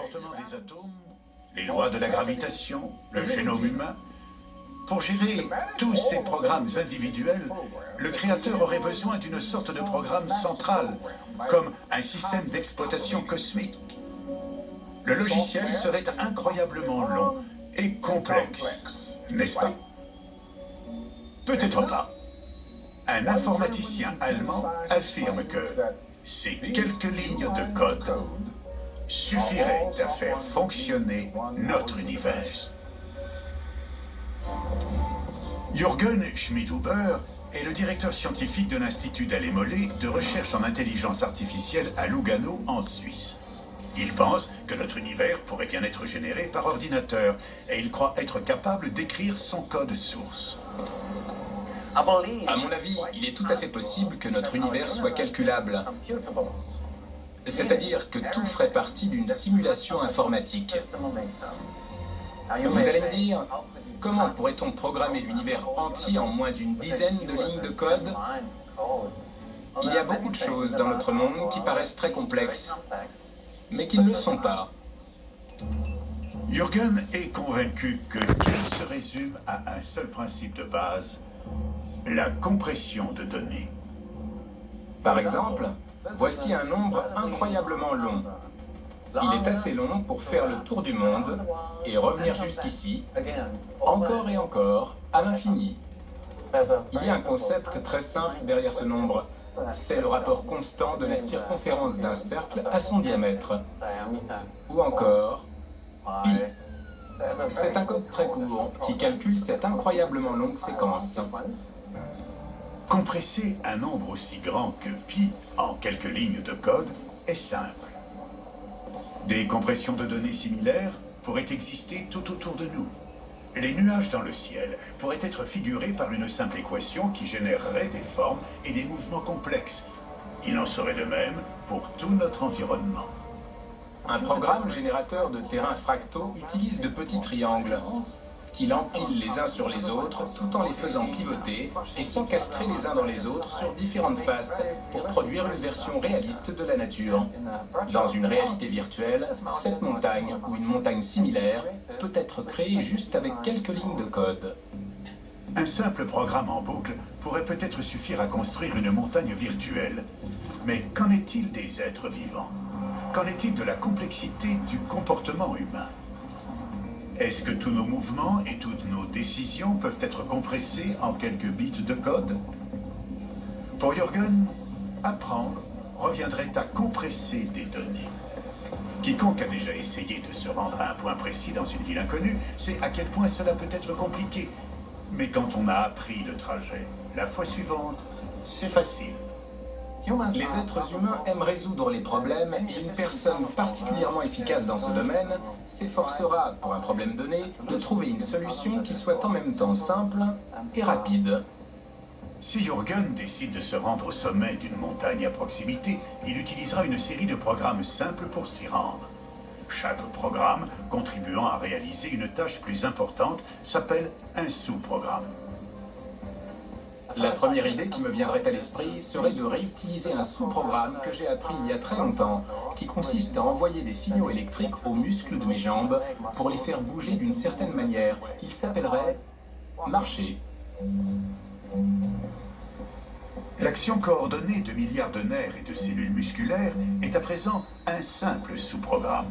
comportement des atomes, les lois de la gravitation, le génome humain. Pour gérer tous ces programmes individuels, le créateur aurait besoin d'une sorte de programme central, comme un système d'exploitation cosmique. Le logiciel serait incroyablement long et complexe, n'est-ce pas? Peut-être pas. Un informaticien allemand affirme que ces quelques lignes de code suffiraient à faire fonctionner notre univers. Jürgen Schmidhuber est le directeur scientifique de l'Institut d'Alemollet de recherche en intelligence artificielle à Lugano, en Suisse. Il pense que notre univers pourrait bien être généré par ordinateur et il croit être capable d'écrire son code source. À mon avis, il est tout à fait possible que notre univers soit calculable. C'est-à-dire que tout ferait partie d'une simulation informatique. Vous allez me dire, comment pourrait-on programmer l'univers entier en moins d'une dizaine de lignes de code? Il y a beaucoup de choses dans notre monde qui paraissent très complexes, mais qui ne le sont pas. Jürgen est convaincu que tout se résume à un seul principe de base, la compression de données. Par exemple, voici un nombre incroyablement long. Il est assez long pour faire le tour du monde et revenir jusqu'ici, encore et encore, à l'infini. Il y a un concept très simple derrière ce nombre. C'est le rapport constant de la circonférence d'un cercle à son diamètre. Ou encore, pi. C'est un code très court qui calcule cette incroyablement longue séquence. Compresser un nombre aussi grand que pi en quelques lignes de code est simple. Des compressions de données similaires pourraient exister tout autour de nous. Les nuages dans le ciel pourraient être figurés par une simple équation qui générerait des formes et des mouvements complexes. Il en serait de même pour tout notre environnement. Un programme générateur de terrains fractaux utilise de petits triangles qu'il empile les uns sur les autres tout en les faisant pivoter et s'encastrer les uns dans les autres sur différentes faces pour produire une version réaliste de la nature. Dans une réalité virtuelle, cette montagne ou une montagne similaire peut être créée juste avec quelques lignes de code. Un simple programme en boucle pourrait peut-être suffire à construire une montagne virtuelle. Mais qu'en est-il des êtres vivants? Qu'en est-il de la complexité du comportement humain? Est-ce que tous nos mouvements et toutes nos décisions peuvent être compressés en quelques bits de code? Pour Jürgen, apprendre reviendrait à compresser des données. Quiconque a déjà essayé de se rendre à un point précis dans une ville inconnue sait à quel point cela peut être compliqué. Mais quand on a appris le trajet, la fois suivante, c'est facile. Les êtres humains aiment résoudre les problèmes et une personne particulièrement efficace dans ce domaine s'efforcera, pour un problème donné, de trouver une solution qui soit en même temps simple et rapide. Si Jürgen décide de se rendre au sommet d'une montagne à proximité, il utilisera une série de programmes simples pour s'y rendre. Chaque programme, contribuant à réaliser une tâche plus importante, s'appelle un sous-programme. La première idée qui me viendrait à l'esprit serait de réutiliser un sous-programme que j'ai appris il y a très longtemps, qui consiste à envoyer des signaux électriques aux muscles de mes jambes pour les faire bouger d'une certaine manière. Il s'appellerait marcher. L'action coordonnée de milliards de nerfs et de cellules musculaires est à présent un simple sous-programme.